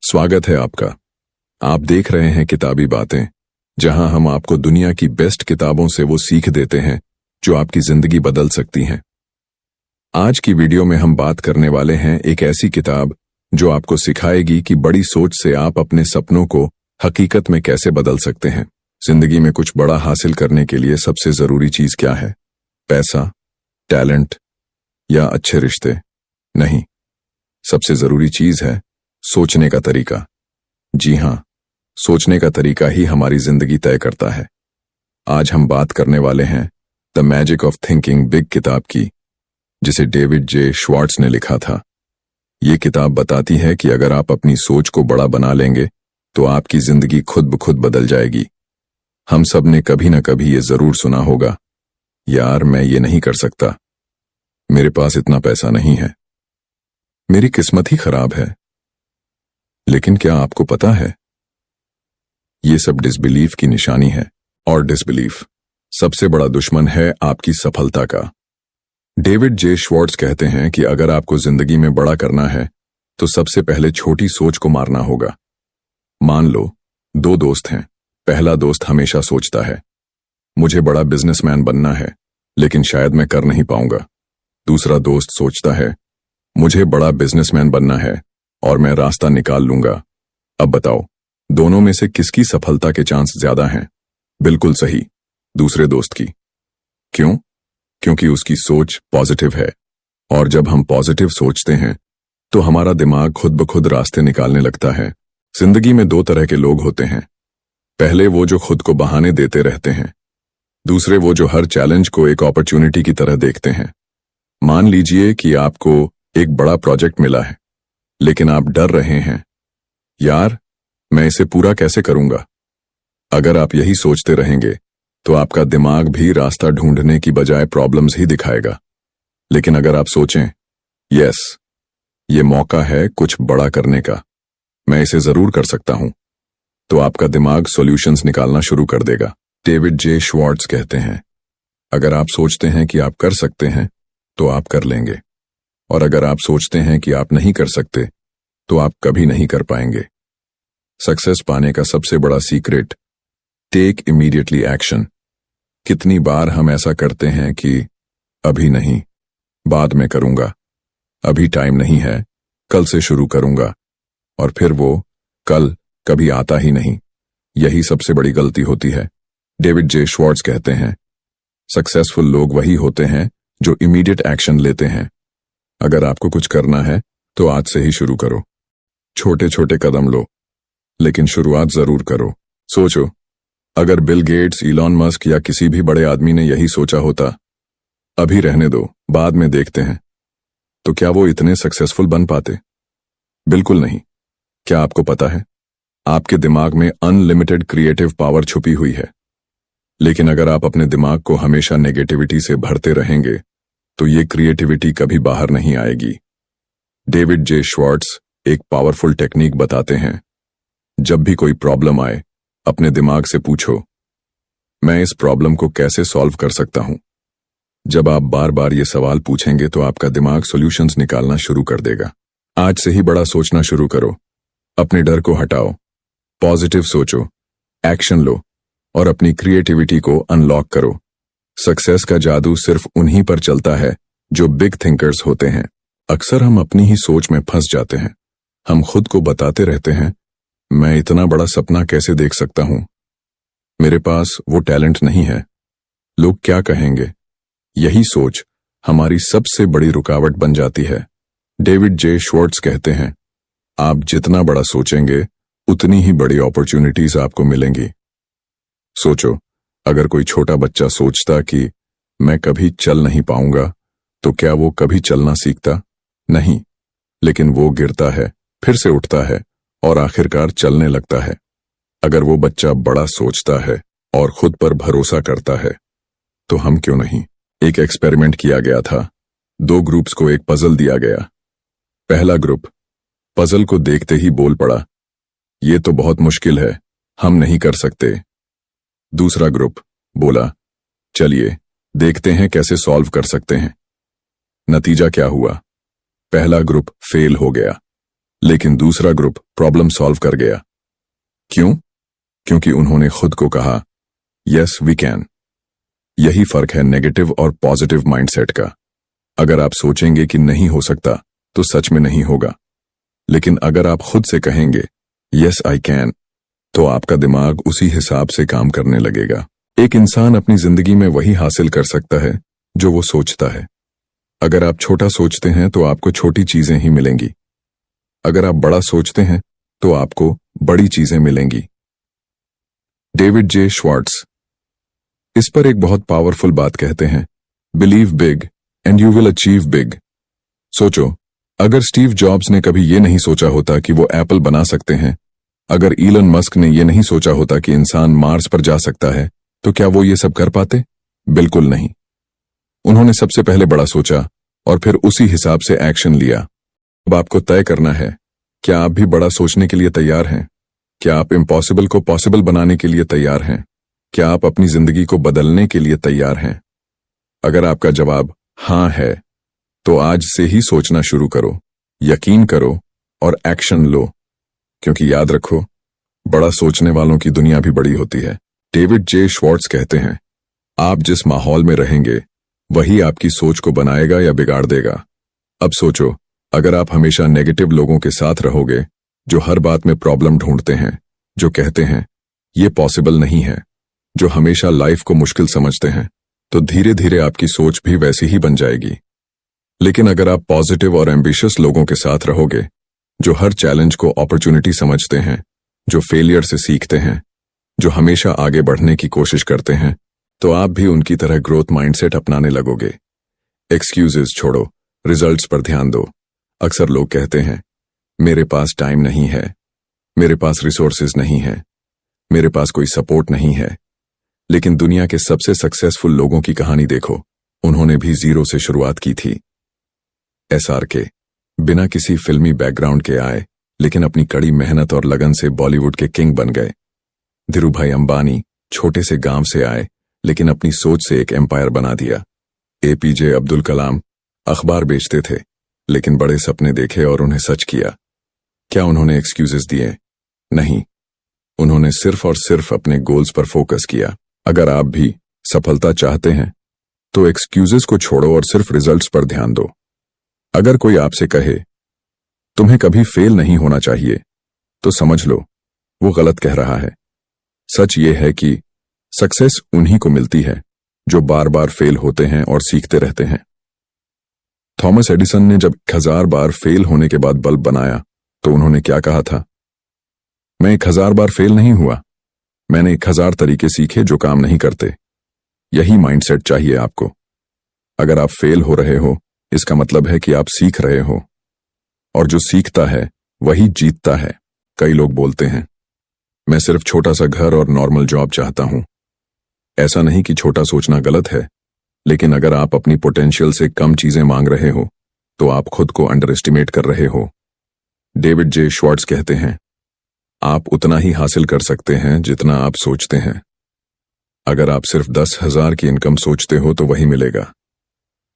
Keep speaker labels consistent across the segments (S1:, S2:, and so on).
S1: स्वागत है आपका। आप देख रहे हैं किताबी बातें, जहां हम आपको दुनिया की बेस्ट किताबों से वो सीख देते हैं जो आपकी जिंदगी बदल सकती हैं। आज की वीडियो में हम बात करने वाले हैं एक ऐसी किताब जो आपको सिखाएगी कि बड़ी सोच से आप अपने सपनों को हकीकत में कैसे बदल सकते हैं। जिंदगी में कुछ बड़ा हासिल करने के लिए सबसे जरूरी चीज क्या है? पैसा, टैलेंट या अच्छे रिश्ते? नहीं, सबसे जरूरी चीज है सोचने का तरीका। जी हां, सोचने का तरीका ही हमारी जिंदगी तय करता है। आज हम बात करने वाले हैं the magic of thinking big किताब की, जिसे डेविड जे श्वार्ट्ज ने लिखा था। ये किताब बताती है कि अगर आप अपनी सोच को बड़ा बना लेंगे तो आपकी जिंदगी खुद ब खुद बदल जाएगी। हम सब ने कभी न कभी ये जरूर सुना होगा, यार मैं ये नहीं कर सकता, मेरे पास इतना पैसा नहीं है, मेरी किस्मत ही खराब है। लेकिन क्या आपको पता है, ये सब डिसबिलीफ की निशानी है, और डिसबिलीफ सबसे बड़ा दुश्मन है आपकी सफलता का। डेविड जे श्वार्ट्ज कहते हैं कि अगर आपको जिंदगी में बड़ा करना है तो सबसे पहले छोटी सोच को मारना होगा। मान लो दो दोस्त हैं। पहला दोस्त हमेशा सोचता है, मुझे बड़ा बिजनेसमैन बनना है, लेकिन शायद मैं कर नहीं पाऊंगा। दूसरा दोस्त सोचता है, मुझे बड़ा बिजनेसमैन बनना है और मैं रास्ता निकाल लूंगा। अब बताओ, दोनों में से किसकी सफलता के चांस ज्यादा हैं? बिल्कुल सही, दूसरे दोस्त की। क्यों? क्योंकि उसकी सोच पॉजिटिव है, और जब हम पॉजिटिव सोचते हैं तो हमारा दिमाग खुद ब खुद रास्ते निकालने लगता है। जिंदगी में दो तरह के लोग होते हैं। पहले वो जो खुद को बहाने देते रहते हैं, दूसरे वो जो हर चैलेंज को एक अपॉर्चुनिटी की तरह देखते हैं। मान लीजिए कि आपको एक बड़ा प्रोजेक्ट मिला है, लेकिन आप डर रहे हैं, यार मैं इसे पूरा कैसे करूंगा। अगर आप यही सोचते रहेंगे तो आपका दिमाग भी रास्ता ढूंढने की बजाय प्रॉब्लम्स ही दिखाएगा। लेकिन अगर आप सोचें, यस ये मौका है कुछ बड़ा करने का, मैं इसे जरूर कर सकता हूं, तो आपका दिमाग सॉल्यूशंस निकालना शुरू कर देगा। डेविड जे श्वार्ट्ज कहते हैं, अगर आप सोचते हैं कि आप कर सकते हैं तो आप कर लेंगे, और अगर आप सोचते हैं कि आप नहीं कर सकते तो आप कभी नहीं कर पाएंगे। सक्सेस पाने का सबसे बड़ा सीक्रेट, टेक इमीडिएटली एक्शन। कितनी बार हम ऐसा करते हैं कि अभी नहीं, बाद में करूंगा, अभी टाइम नहीं है, कल से शुरू करूंगा, और फिर वो कल कभी आता ही नहीं। यही सबसे बड़ी गलती होती है। डेविड जे श्वार्ट्ज कहते हैं, सक्सेसफुल लोग वही होते हैं जो इमीडिएट एक्शन लेते हैं। अगर आपको कुछ करना है तो आज से ही शुरू करो। छोटे छोटे कदम लो, लेकिन शुरुआत जरूर करो। सोचो, अगर बिल गेट्स, इलॉन मस्क या किसी भी बड़े आदमी ने यही सोचा होता, अभी रहने दो, बाद में देखते हैं, तो क्या वो इतने सक्सेसफुल बन पाते? बिल्कुल नहीं। क्या आपको पता है, आपके दिमाग में अनलिमिटेड क्रिएटिव पावर छुपी हुई है, लेकिन अगर आप अपने दिमाग को हमेशा नेगेटिविटी से भरते रहेंगे तो ये क्रिएटिविटी कभी बाहर नहीं आएगी। डेविड जे श्वार्ट्ज एक पावरफुल टेक्निक बताते हैं। जब भी कोई प्रॉब्लम आए, अपने दिमाग से पूछो, मैं इस प्रॉब्लम को कैसे सॉल्व कर सकता हूं। जब आप बार बार ये सवाल पूछेंगे तो आपका दिमाग सॉल्यूशंस निकालना शुरू कर देगा। आज से ही बड़ा सोचना शुरू करो, अपने डर को हटाओ, पॉजिटिव सोचो, एक्शन लो, और अपनी क्रिएटिविटी को अनलॉक करो। सक्सेस का जादू सिर्फ उन्हीं पर चलता है जो बिग थिंकर्स होते हैं। अक्सर हम अपनी ही सोच में फंस जाते हैं। हम खुद को बताते रहते हैं, मैं इतना बड़ा सपना कैसे देख सकता हूं, मेरे पास वो टैलेंट नहीं है, लोग क्या कहेंगे। यही सोच हमारी सबसे बड़ी रुकावट बन जाती है। डेविड जे श्वार्ट्ज कहते हैं, आप जितना बड़ा सोचेंगे उतनी ही बड़ी अपॉर्चुनिटीज आपको मिलेंगी। सोचो, अगर कोई छोटा बच्चा सोचता कि मैं कभी चल नहीं पाऊंगा, तो क्या वो कभी चलना सीखता? नहीं, लेकिन वो गिरता है, फिर से उठता है और आखिरकार चलने लगता है। अगर वो बच्चा बड़ा सोचता है और खुद पर भरोसा करता है, तो हम क्यों नहीं। एक एक्सपेरिमेंट किया गया था। दो ग्रुप्स को एक पजल दिया गया। पहला ग्रुप पजल को देखते ही बोल पड़ा, ये तो बहुत मुश्किल है, हम नहीं कर सकते। दूसरा ग्रुप बोला, चलिए देखते हैं कैसे सॉल्व कर सकते हैं। नतीजा क्या हुआ? पहला ग्रुप फेल हो गया, लेकिन दूसरा ग्रुप प्रॉब्लम सॉल्व कर गया। क्यों? क्योंकि उन्होंने खुद को कहा यस वी कैन। यही फर्क है नेगेटिव और पॉजिटिव माइंडसेट का। अगर आप सोचेंगे कि नहीं हो सकता तो सच में नहीं होगा, लेकिन अगर आप खुद से कहेंगे यस आई कैन, तो आपका दिमाग उसी हिसाब से काम करने लगेगा। एक इंसान अपनी जिंदगी में वही हासिल कर सकता है जो वो सोचता है। अगर आप छोटा सोचते हैं तो आपको छोटी चीजें ही मिलेंगी। अगर आप बड़ा सोचते हैं तो आपको बड़ी चीजें मिलेंगी। डेविड जे श्वार्ट्ज इस पर एक बहुत पावरफुल बात कहते हैं, believe big and you will achieve big. सोचो, अगर स्टीव जॉब्स ने कभी ये नहीं सोचा होता कि वो एप्पल बना सकते हैं, अगर इलन मस्क ने ये नहीं सोचा होता कि इंसान मार्स पर जा सकता है, तो क्या वो ये सब कर पाते? बिल्कुल नहीं। उन्होंने सबसे पहले बड़ा सोचा और फिर उसी हिसाब से एक्शन लिया। अब आपको तय करना है, क्या आप भी बड़ा सोचने के लिए तैयार हैं? क्या आप इम्पॉसिबल को पॉसिबल बनाने के लिए तैयार हैं? क्या आप अपनी जिंदगी को बदलने के लिए तैयार हैं? अगर आपका जवाब हां है, तो आज से ही सोचना शुरू करो, यकीन करो और एक्शन लो, क्योंकि याद रखो, बड़ा सोचने वालों की दुनिया भी बड़ी होती है। डेविड जे श्वार्ट्ज कहते हैं, आप जिस माहौल में रहेंगे वही आपकी सोच को बनाएगा या बिगाड़ देगा। अब सोचो, अगर आप हमेशा नेगेटिव लोगों के साथ रहोगे, जो हर बात में प्रॉब्लम ढूंढते हैं, जो कहते हैं ये पॉसिबल नहीं है, जो हमेशा लाइफ को मुश्किल समझते हैं, तो धीरे धीरे आपकी सोच भी वैसी ही बन जाएगी। लेकिन अगर आप पॉजिटिव और एम्बिशियस लोगों के साथ रहोगे, जो हर चैलेंज को अपॉर्चुनिटी समझते हैं, जो फेलियर से सीखते हैं, जो हमेशा आगे बढ़ने की कोशिश करते हैं, तो आप भी उनकी तरह ग्रोथ माइंडसेट अपनाने लगोगे। एक्सक्यूजेस छोड़ो, रिजल्ट्स पर ध्यान दो। अक्सर लोग कहते हैं, मेरे पास टाइम नहीं है, मेरे पास रिसोर्सेज नहीं है, मेरे पास कोई सपोर्ट नहीं है। लेकिन दुनिया के सबसे सक्सेसफुल लोगों की कहानी देखो, उन्होंने भी जीरो से शुरुआत की थी। SRK बिना किसी फिल्मी बैकग्राउंड के आए, लेकिन अपनी कड़ी मेहनत और लगन से बॉलीवुड के किंग बन गए। धीरूभाई अंबानी छोटे से गांव से आए, लेकिन अपनी सोच से एक एम्पायर बना दिया। APJ अब्दुल कलाम अखबार बेचते थे, लेकिन बड़े सपने देखे और उन्हें सच किया। क्या उन्होंने एक्सक्यूजेस दिए? नहीं, उन्होंने सिर्फ और सिर्फ अपने गोल्स पर फोकस किया। अगर आप भी सफलता चाहते हैं, तो एक्सक्यूजेस को छोड़ो और सिर्फ रिजल्ट्स पर ध्यान दो। अगर कोई आपसे कहे तुम्हें कभी फेल नहीं होना चाहिए, तो समझ लो वो गलत कह रहा है। सच ये है कि सक्सेस उन्हीं को मिलती है जो बार बार फेल होते हैं और सीखते रहते हैं। थॉमस एडिसन ने जब 1000 बार फेल होने के बाद बल्ब बनाया, तो उन्होंने क्या कहा था? मैं 1000 बार फेल नहीं हुआ, मैंने 1000 तरीके सीखे जो काम नहीं करते। यही माइंडसेट चाहिए आपको। अगर आप फेल हो रहे हो, इसका मतलब है कि आप सीख रहे हो, और जो सीखता है वही जीतता है। कई लोग बोलते हैं, मैं सिर्फ छोटा सा घर और नॉर्मल जॉब चाहता हूं। ऐसा नहीं कि छोटा सोचना गलत है, लेकिन अगर आप अपनी पोटेंशियल से कम चीजें मांग रहे हो, तो आप खुद को अंडर एस्टिमेट कर रहे हो। डेविड जे श्वार्ट्ज कहते हैं, आप उतना ही हासिल कर सकते हैं जितना आप सोचते हैं। अगर आप सिर्फ 10,000 की इनकम सोचते हो तो वही मिलेगा,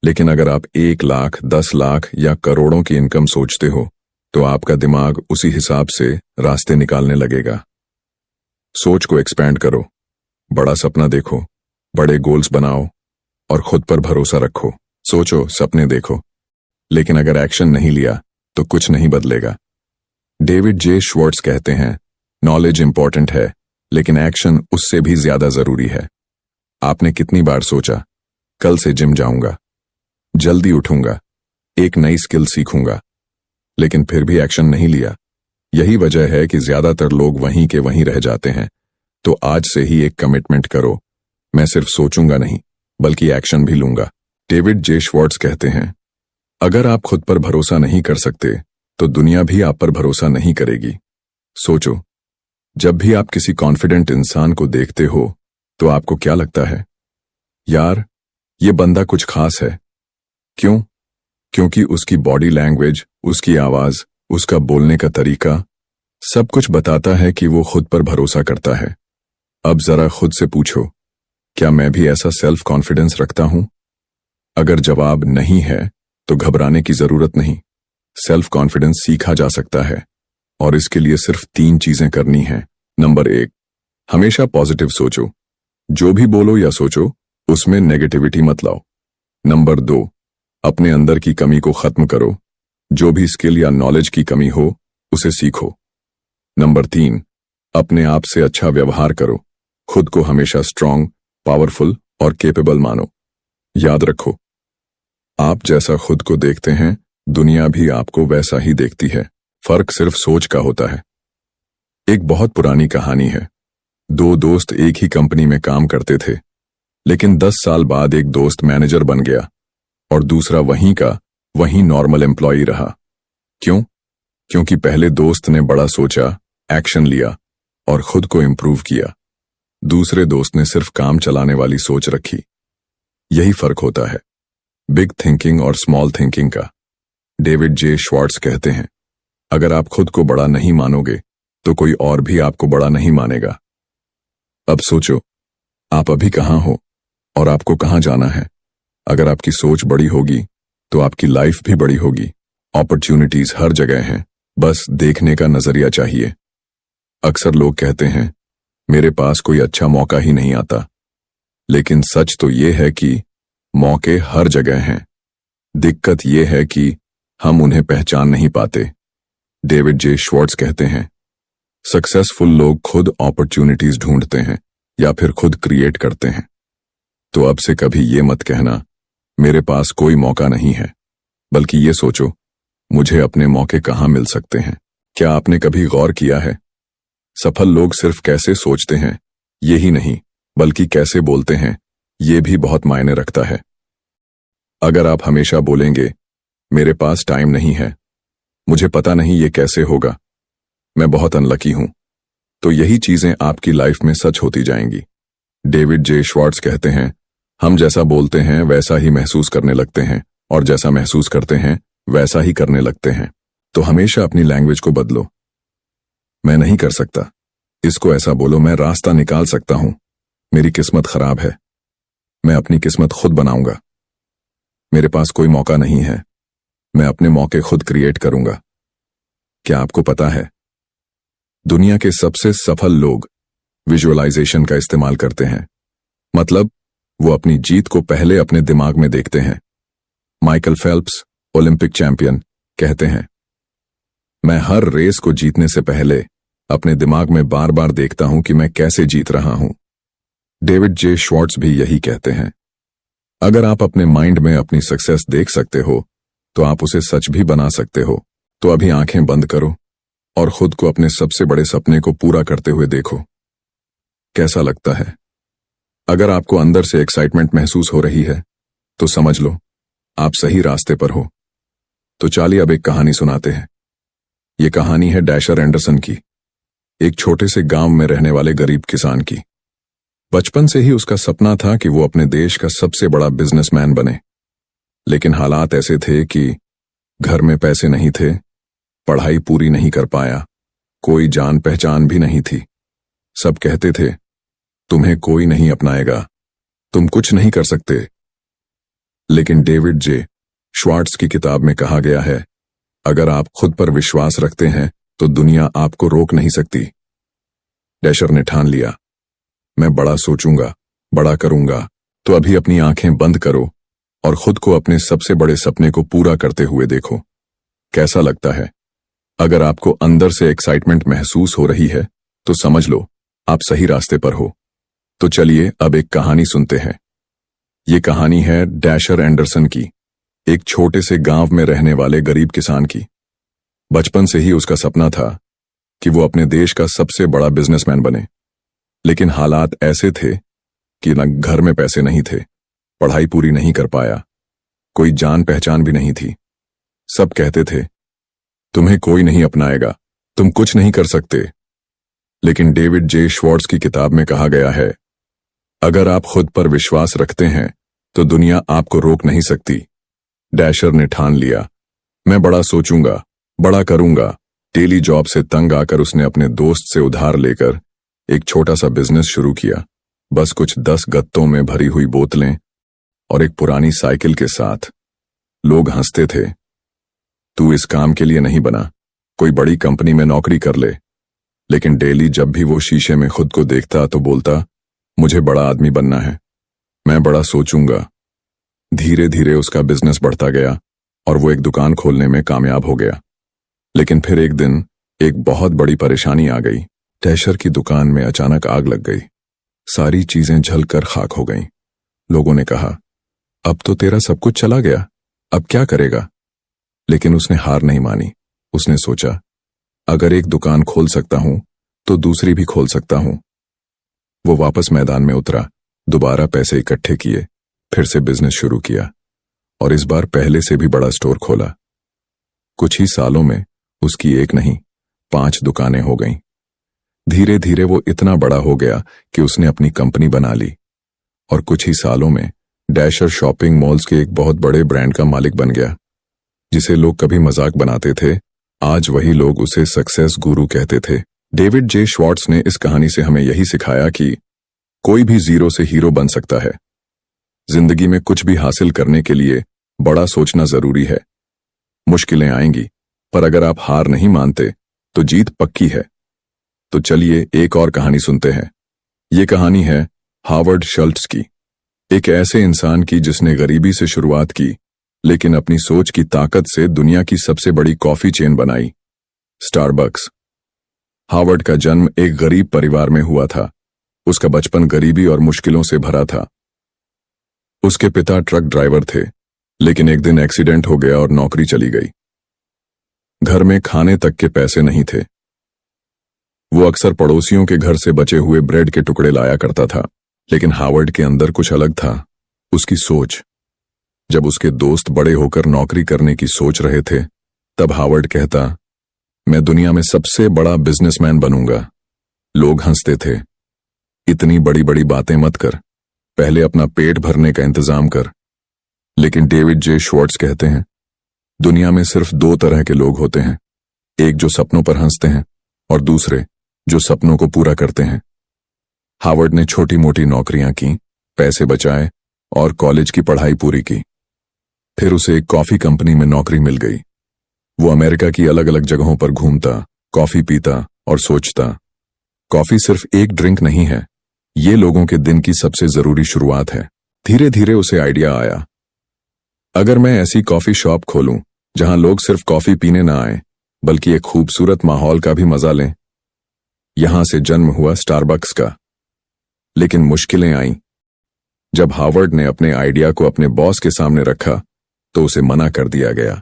S1: लेकिन अगर आप 1 लाख, 10 लाख या करोड़ों की इनकम सोचते हो, तो आपका दिमाग उसी हिसाब से रास्ते निकालने लगेगा। सोच को एक्सपैंड करो, बड़ा सपना देखो, बड़े गोल्स बनाओ और खुद पर भरोसा रखो। सोचो, सपने देखो, लेकिन अगर एक्शन नहीं लिया तो कुछ नहीं बदलेगा। डेविड जे श्वार्ट्ज कहते हैं, नॉलेज इंपॉर्टेंट है, लेकिन एक्शन उससे भी ज्यादा जरूरी है। आपने कितनी बार सोचा, कल से जिम जाऊंगा, जल्दी उठूंगा, एक नई स्किल सीखूंगा, लेकिन फिर भी एक्शन नहीं लिया? यही वजह है कि ज्यादातर लोग वहीं के वहीं रह जाते हैं। तो आज से ही एक कमिटमेंट करो, मैं सिर्फ सोचूंगा नहीं, बल्कि एक्शन भी लूंगा। डेविड जे श्वार्ट्ज कहते हैं, अगर आप खुद पर भरोसा नहीं कर सकते, तो दुनिया भी आप पर भरोसा नहीं करेगी। सोचो, जब भी आप किसी कॉन्फिडेंट इंसान को देखते हो, तो आपको क्या लगता है? यार, ये बंदा कुछ खास है। क्यों? क्योंकि उसकी बॉडी लैंग्वेज, उसकी आवाज, उसका बोलने का तरीका सब कुछ बताता है कि वो खुद पर भरोसा करता है। अब जरा खुद से पूछो, क्या मैं भी ऐसा सेल्फ कॉन्फिडेंस रखता हूं? अगर जवाब नहीं है, तो घबराने की जरूरत नहीं। सेल्फ कॉन्फिडेंस सीखा जा सकता है और इसके लिए सिर्फ 3 चीजें करनी हैं। नंबर 1, हमेशा पॉजिटिव सोचो। जो भी बोलो या सोचो उसमें नेगेटिविटी मत लाओ। नंबर 2, अपने अंदर की कमी को खत्म करो। जो भी स्किल या नॉलेज की कमी हो उसे सीखो। नंबर 3, अपने आप से अच्छा व्यवहार करो। खुद को हमेशा स्ट्रांग, पावरफुल और केपेबल मानो। याद रखो, आप जैसा खुद को देखते हैं दुनिया भी आपको वैसा ही देखती है। फर्क सिर्फ सोच का होता है। एक बहुत पुरानी कहानी है। 2 दोस्त एक ही कंपनी में काम करते थे, लेकिन 10 साल बाद एक दोस्त मैनेजर बन गया और दूसरा वहीं का वहीं नॉर्मल एम्प्लॉई रहा। क्यों? क्योंकि पहले दोस्त ने बड़ा सोचा, एक्शन लिया और खुद को इम्प्रूव किया। दूसरे दोस्त ने सिर्फ काम चलाने वाली सोच रखी। यही फर्क होता है बिग थिंकिंग और स्मॉल थिंकिंग का। डेविड जे श्वार्ट्ज कहते हैं, अगर आप खुद को बड़ा नहीं मानोगे तो कोई और भी आपको बड़ा नहीं मानेगा। अब सोचो, आप अभी कहां हो और आपको कहां जाना है। अगर आपकी सोच बड़ी होगी तो आपकी लाइफ भी बड़ी होगी। अपॉर्चुनिटीज हर जगह हैं, बस देखने का नजरिया चाहिए। अक्सर लोग कहते हैं, मेरे पास कोई अच्छा मौका ही नहीं आता, लेकिन सच तो ये है कि मौके हर जगह हैं। दिक्कत ये है कि हम उन्हें पहचान नहीं पाते। डेविड जे श्वार्ट्ज कहते हैं, सक्सेसफुल लोग खुद अपॉर्चुनिटीज ढूंढते हैं या फिर खुद क्रिएट करते हैं। तो अब से कभी ये मत कहना मेरे पास कोई मौका नहीं है, बल्कि ये सोचो मुझे अपने मौके कहाँ मिल सकते हैं। क्या आपने कभी गौर किया है, सफल लोग सिर्फ कैसे सोचते हैं ये ही नहीं, बल्कि कैसे बोलते हैं ये भी बहुत मायने रखता है। अगर आप हमेशा बोलेंगे मेरे पास टाइम नहीं है, मुझे पता नहीं ये कैसे होगा, मैं बहुत अनलकी हूं, तो यही चीजें आपकी लाइफ में सच होती जाएंगी। डेविड जे श्वार्ट्ज कहते हैं, हम जैसा बोलते हैं वैसा ही महसूस करने लगते हैं और जैसा महसूस करते हैं वैसा ही करने लगते हैं। तो हमेशा अपनी लैंग्वेज को बदलो। मैं नहीं कर सकता, इसको ऐसा बोलो, मैं रास्ता निकाल सकता हूं, मेरी किस्मत खराब है, मैं अपनी किस्मत खुद बनाऊंगा, मेरे पास कोई मौका नहीं है, मैं अपने मौके खुद क्रिएट करूंगा। क्या आपको पता है, दुनिया के सबसे सफल लोग विजुअलाइजेशन का इस्तेमाल करते हैं। मतलब वो अपनी जीत को पहले अपने दिमाग में देखते हैं। माइकल फेल्प्स, ओलंपिक चैंपियन, कहते हैं, मैं हर रेस को जीतने से पहले अपने दिमाग में बार बार देखता हूं कि मैं कैसे जीत रहा हूं। डेविड जे श्वार्ट्ज भी यही कहते हैं, अगर आप अपने माइंड में अपनी सक्सेस देख सकते हो तो आप उसे सच भी बना सकते हो। तो अभी आंखें बंद करो और खुद को अपने सबसे बड़े सपने को पूरा करते हुए देखो। कैसा लगता है? अगर आपको अंदर से एक्साइटमेंट महसूस हो रही है तो समझ लो आप सही रास्ते पर हो। तो चलिए अब एक कहानी सुनाते हैं। ये कहानी है डैशर एंडरसन की, एक छोटे से गांव में रहने वाले गरीब किसान की। बचपन से ही उसका सपना था कि वो अपने देश का सबसे बड़ा बिजनेसमैन बने, लेकिन हालात ऐसे थे कि घर में पैसे नहीं थे, पढ़ाई पूरी नहीं कर पाया, कोई जान पहचान भी नहीं थी। सब कहते थे, तुम्हें कोई नहीं अपनाएगा, तुम कुछ नहीं कर सकते। लेकिन डेविड जे श्वार्ट्ज की किताब में कहा गया है, अगर आप खुद पर विश्वास रखते हैं तो दुनिया आपको रोक नहीं सकती। डैशर ने ठान लिया, मैं बड़ा सोचूंगा, बड़ा करूंगा। तो अभी अपनी आंखें बंद करो और खुद को अपने सबसे बड़े सपने को पूरा करते हुए देखो। कैसा लगता है? अगर आपको अंदर से एक्साइटमेंट महसूस हो रही है तो समझ लो आप सही रास्ते पर हो। तो चलिए अब एक कहानी सुनते हैं। ये कहानी है डैशर एंडरसन की, एक छोटे से गांव में रहने वाले गरीब किसान की। बचपन से ही उसका सपना था कि वो अपने देश का सबसे बड़ा बिजनेसमैन बने, लेकिन हालात ऐसे थे कि न घर में पैसे नहीं थे, पढ़ाई पूरी नहीं कर पाया, कोई जान पहचान भी नहीं थी। सब कहते थे, तुम्हें कोई नहीं अपनाएगा, तुम कुछ नहीं कर सकते। लेकिन डेविड जे श्वार्ट्ज की किताब में कहा गया है, अगर आप खुद पर विश्वास रखते हैं तो दुनिया आपको रोक नहीं सकती। डैशर ने ठान लिया, मैं बड़ा सोचूंगा, बड़ा करूंगा। डेली जॉब से तंग आकर उसने अपने दोस्त से उधार लेकर एक छोटा सा बिजनेस शुरू किया, बस कुछ 10 गत्तों में भरी हुई बोतलें और एक पुरानी साइकिल के साथ। लोग हंसते थे, तू इस काम के लिए नहीं बना, कोई बड़ी कंपनी में नौकरी कर ले। लेकिन डेली जब भी वो शीशे में खुद को देखता तो बोलता, मुझे बड़ा आदमी बनना है, मैं बड़ा सोचूंगा। धीरे धीरे उसका बिजनेस बढ़ता गया और वो एक दुकान खोलने में कामयाब हो गया। लेकिन फिर एक दिन एक बहुत बड़ी परेशानी आ गई। डैशर की दुकान में अचानक आग लग गई। सारी चीजें जलकर खाक हो गईं। लोगों ने कहा, अब तो तेरा सब कुछ चला गया, अब क्या करेगा? लेकिन उसने हार नहीं मानी। उसने सोचा, अगर एक दुकान खोल सकता हूं तो दूसरी भी खोल सकता हूं। वो वापस मैदान में उतरा, दोबारा पैसे इकट्ठे किए, फिर से बिजनेस शुरू किया और इस बार पहले से भी बड़ा स्टोर खोला। कुछ ही सालों में उसकी एक नहीं 5 दुकानें हो गईं। धीरे धीरे वो इतना बड़ा हो गया कि उसने अपनी कंपनी बना ली और कुछ ही सालों में डैशर शॉपिंग मॉल्स के एक बहुत बड़े ब्रांड का मालिक बन गया। जिसे लोग कभी मजाक बनाते थे, आज वही लोग उसे सक्सेस गुरु कहते थे। डेविड जे श्वार्ट्ज ने इस कहानी से हमें यही सिखाया कि कोई भी जीरो से हीरो बन सकता है। जिंदगी में कुछ भी हासिल करने के लिए बड़ा सोचना जरूरी है। मुश्किलें आएंगी, पर अगर आप हार नहीं मानते तो जीत पक्की है। तो चलिए एक और कहानी सुनते हैं। ये कहानी है हावर्ड शल्ट्ज की, एक ऐसे इंसान की जिसने गरीबी से शुरुआत की लेकिन अपनी सोच की ताकत से दुनिया की सबसे बड़ी कॉफी चेन बनाई, स्टारबक्स। हावर्ड का जन्म एक गरीब परिवार में हुआ था। उसका बचपन गरीबी और मुश्किलों से भरा था। उसके पिता ट्रक ड्राइवर थे, लेकिन एक दिन एक्सीडेंट हो गया और नौकरी चली गई। घर में खाने तक के पैसे नहीं थे। वो अक्सर पड़ोसियों के घर से बचे हुए ब्रेड के टुकड़े लाया करता था। लेकिन हावर्ड के अंदर कुछ अलग था, उसकी सोच। जब उसके दोस्त बड़े होकर नौकरी करने की सोच रहे थे, तब हावर्ड कहता, मैं दुनिया में सबसे बड़ा बिजनेसमैन बनूंगा। लोग हंसते थे, इतनी बड़ी बड़ी बातें मत कर, पहले अपना पेट भरने का इंतजाम कर। लेकिन डेविड जे श्वार्ट्ज कहते हैं, दुनिया में सिर्फ 2 तरह के लोग होते हैं, एक जो सपनों पर हंसते हैं और दूसरे जो सपनों को पूरा करते हैं। हावर्ड ने छोटी मोटी नौकरियां की, पैसे बचाए और कॉलेज की पढ़ाई पूरी की। फिर उसे एक कॉफी कंपनी में नौकरी मिल गई। वो अमेरिका की अलग अलग जगहों पर घूमता, कॉफी पीता और सोचता। कॉफी सिर्फ एक ड्रिंक नहीं है, ये लोगों के दिन की सबसे जरूरी शुरुआत है। धीरे धीरे उसे आइडिया आया, अगर मैं ऐसी कॉफी शॉप खोलूं जहां लोग सिर्फ कॉफी पीने ना आए बल्कि एक खूबसूरत माहौल का भी मजा लें। यहां से जन्म हुआ स्टारबक्स का। लेकिन मुश्किलें आईं। जब हावर्ड ने अपने आइडिया को अपने बॉस के सामने रखा तो उसे मना कर दिया गया।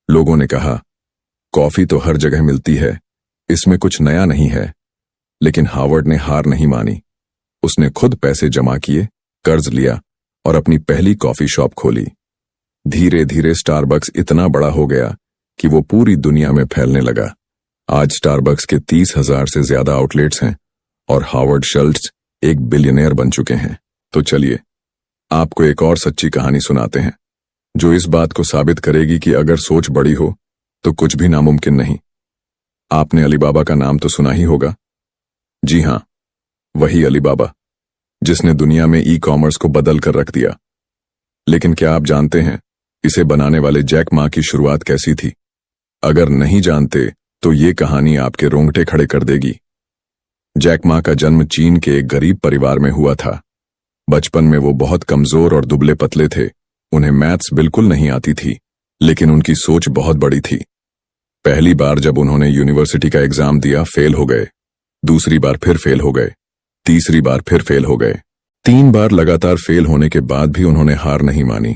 S1: लोगों ने कहा, कॉफी तो हर जगह मिलती है, इसमें कुछ नया नहीं है। लेकिन हावर्ड ने हार नहीं मानी। उसने खुद पैसे जमा किए, कर्ज लिया और अपनी पहली कॉफी शॉप खोली। धीरे धीरे स्टारबक्स इतना बड़ा हो गया कि वो पूरी दुनिया में फैलने लगा। आज स्टारबक्स के 30,000 से ज्यादा आउटलेट्स हैं और हावर्ड शल्ट्ज एक बिलियनियर बन चुके हैं। तो चलिए आपको एक और सच्ची कहानी सुनाते हैं, जो इस बात को साबित करेगी कि अगर सोच बड़ी हो तो कुछ भी नामुमकिन नहीं। आपने अलीबाबा का नाम तो सुना ही होगा। जी हां, वही अलीबाबा जिसने दुनिया में ई-कॉमर्स को बदल कर रख दिया। लेकिन क्या आप जानते हैं इसे बनाने वाले जैक मा की शुरुआत कैसी थी? अगर नहीं जानते तो ये कहानी आपके रोंगटे खड़े कर देगी। जैक मा का जन्म चीन के एक गरीब परिवार में हुआ था। बचपन में वो बहुत कमजोर और दुबले पतले थे। उन्हें मैथ्स बिल्कुल नहीं आती थी, लेकिन उनकी सोच बहुत बड़ी थी। पहली बार जब उन्होंने यूनिवर्सिटी का एग्जाम दिया, फेल हो गए। दूसरी बार फिर फेल हो गए। तीसरी बार फिर फेल हो गए। 3 बार लगातार फेल होने के बाद भी उन्होंने हार नहीं मानी,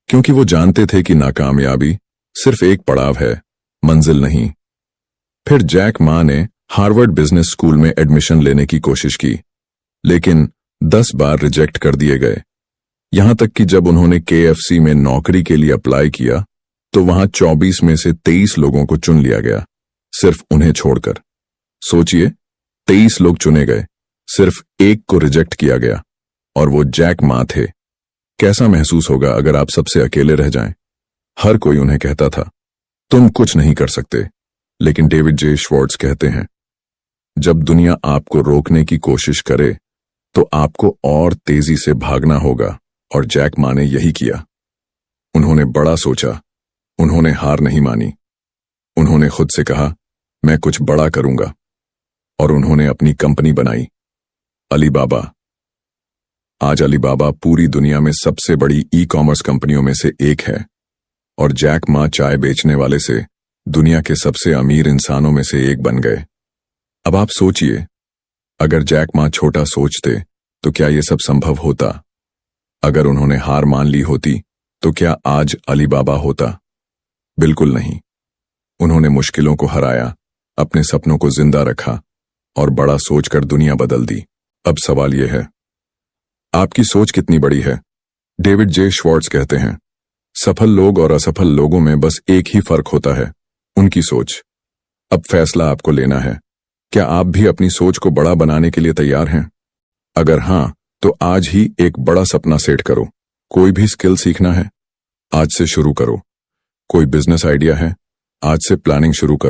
S1: क्योंकि वो जानते थे कि नाकामयाबी सिर्फ एक पड़ाव है, मंजिल नहीं। फिर जैक मा ने हार्वर्ड बिजनेस स्कूल में एडमिशन लेने की कोशिश की, लेकिन 10 बार रिजेक्ट कर दिए गए। यहां तक कि जब उन्होंने KFC में नौकरी के लिए अप्लाई किया तो वहां 24 में से 23 लोगों को चुन लिया गया, सिर्फ उन्हें छोड़कर। सोचिए, 23 लोग चुने गए, सिर्फ एक को रिजेक्ट किया गया, और वो जैक मा थे। कैसा महसूस होगा अगर आप सबसे अकेले रह जाएं? हर कोई उन्हें कहता था, तुम कुछ नहीं कर सकते। लेकिन डेविड जे श्वार्ट्ज कहते हैं, जब दुनिया आपको रोकने की कोशिश करे तो आपको और तेजी से भागना होगा, और जैक मा ने यही किया। उन्होंने बड़ा सोचा, उन्होंने हार नहीं मानी। उन्होंने खुद से कहा, मैं कुछ बड़ा करूंगा। और उन्होंने अपनी कंपनी बनाई, अलीबाबा। आज अलीबाबा पूरी दुनिया में सबसे बड़ी ई-कॉमर्स कंपनियों में से एक है और जैक मा चाय बेचने वाले से दुनिया के सबसे अमीर इंसानों में से एक बन गए। अब आप सोचिए, अगर जैक मा छोटा सोचते तो क्या ये सब संभव होता? अगर उन्होंने हार मान ली होती तो क्या आज अलीबाबा होता? बिल्कुल नहीं। उन्होंने मुश्किलों को हराया, अपने सपनों को जिंदा रखा और बड़ा सोचकर दुनिया बदल दी। अब सवाल यह है, आपकी सोच कितनी बड़ी है? डेविड जे श्वार्ट्ज कहते हैं, सफल लोग और असफल लोगों में बस एक ही फर्क होता है, उनकी सोच। अब फैसला आपको लेना है, क्या आप भी अपनी सोच को बड़ा बनाने के लिए तैयार हैं? अगर हां, तो आज ही एक बड़ा सपना सेट करो। कोई भी स्किल सीखना है, आज से शुरू करो। कोई बिजनेस आइडिया है, आज से प्लानिंग शुरू करो।